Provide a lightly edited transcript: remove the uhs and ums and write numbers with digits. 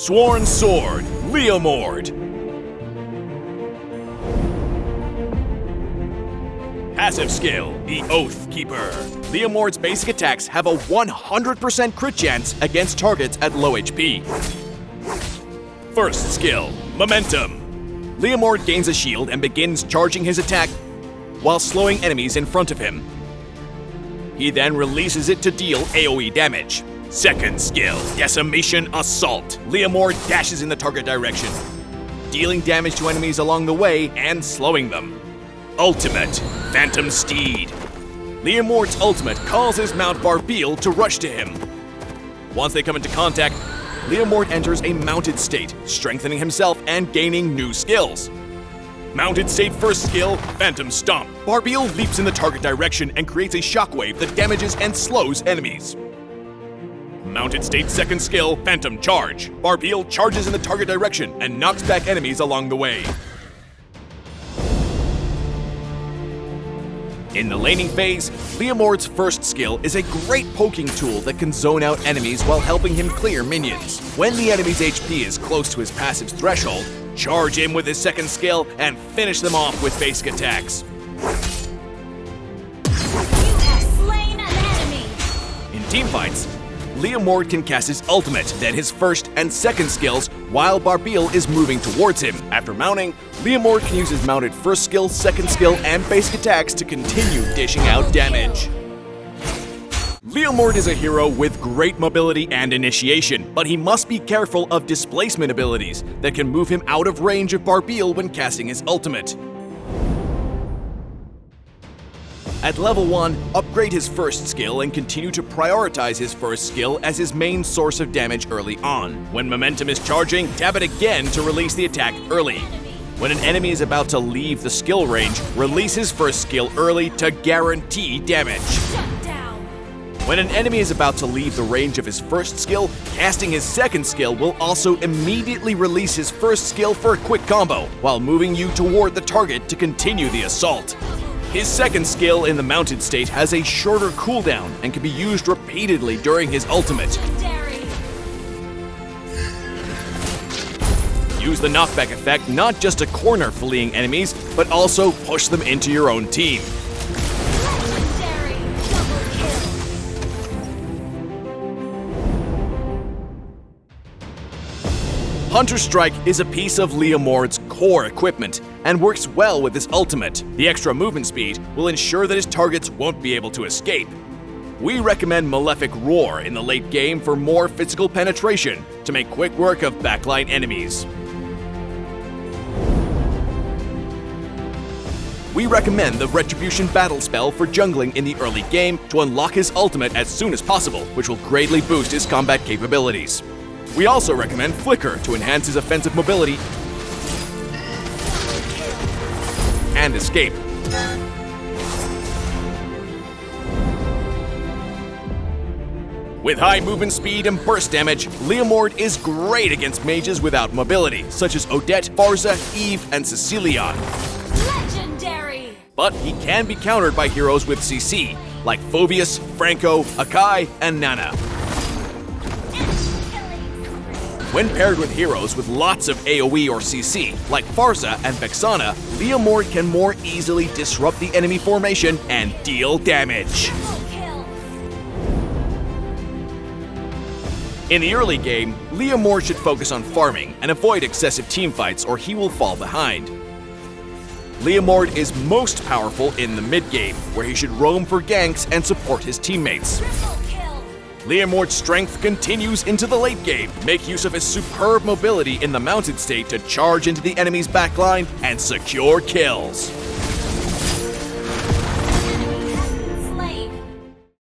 Sworn Sword, Leomord. Passive skill, the Oath Keeper. Leomord's basic attacks have a 100% crit chance against targets at low HP. First skill, Momentum. Leomord gains a shield and begins charging his attack while slowing enemies in front of him. He then releases it to deal AoE damage. Second skill, Decimation Assault. Leomord dashes in the target direction, dealing damage to enemies along the way and slowing them. Ultimate, Phantom Steed. Leomord's ultimate calls his mount Barbiel to rush to him. Once they come into contact, Leomord enters a mounted state, strengthening himself and gaining new skills. Mounted state first skill, Phantom Stomp. Barbiel leaps in the target direction and creates a shockwave that damages and slows enemies. Mounted state second skill, Phantom Charge. Barbiel charges in the target direction and knocks back enemies along the way. In the laning phase, Leomord's first skill is a great poking tool that can zone out enemies while helping him clear minions. When the enemy's HP is close to his passive's threshold, charge in with his second skill and finish them off with basic attacks. You have slain an enemy! In teamfights, Leomord can cast his ultimate, then his first and second skills while Barbiel is moving towards him. After mounting, Leomord can use his mounted first skill, second skill, and basic attacks to continue dishing out damage. Leomord is a hero with great mobility and initiation, but he must be careful of displacement abilities that can move him out of range of Barbiel when casting his ultimate. At level 1, upgrade his first skill and continue to prioritize his first skill as his main source of damage early on. When momentum is charging, tap it again to release the attack early. When an enemy is about to leave the skill range, release his first skill early to guarantee damage. Shut down! When an enemy is about to leave the range of his first skill, casting his second skill will also immediately release his first skill for a quick combo, while moving you toward the target to continue the assault. His second skill in the mounted state has a shorter cooldown and can be used repeatedly during his ultimate. Legendary! Use the knockback effect not just to corner fleeing enemies, but also push them into your own team. Legendary! Double kill! Hunter Strike is a piece of Leomord's core equipment and works well with his ultimate. The extra movement speed will ensure that his targets won't be able to escape. We recommend Malefic Roar in the late game for more physical penetration to make quick work of backline enemies. We recommend the Retribution Battle spell for jungling in the early game to unlock his ultimate as soon as possible, which will greatly boost his combat capabilities. We also recommend Flicker to enhance his offensive mobility and escape. With high movement speed and burst damage, Leomord is great against mages without mobility, such as Odette, Farza, Eve, and Cecilion. Legendary! But he can be countered by heroes with CC, like Phoveus, Franco, Akai, and Nana. When paired with heroes with lots of AoE or CC, like Farza and Vexana, Leomord can more easily disrupt the enemy formation and deal damage. Double kill! In the early game, Leomord should focus on farming and avoid excessive teamfights or he will fall behind. Leomord is most powerful in the mid-game, where he should roam for ganks and support his teammates. Triple kill! Leomord's strength continues into the late game. Make use of his superb mobility in the mounted state to charge into the enemy's backline and secure kills.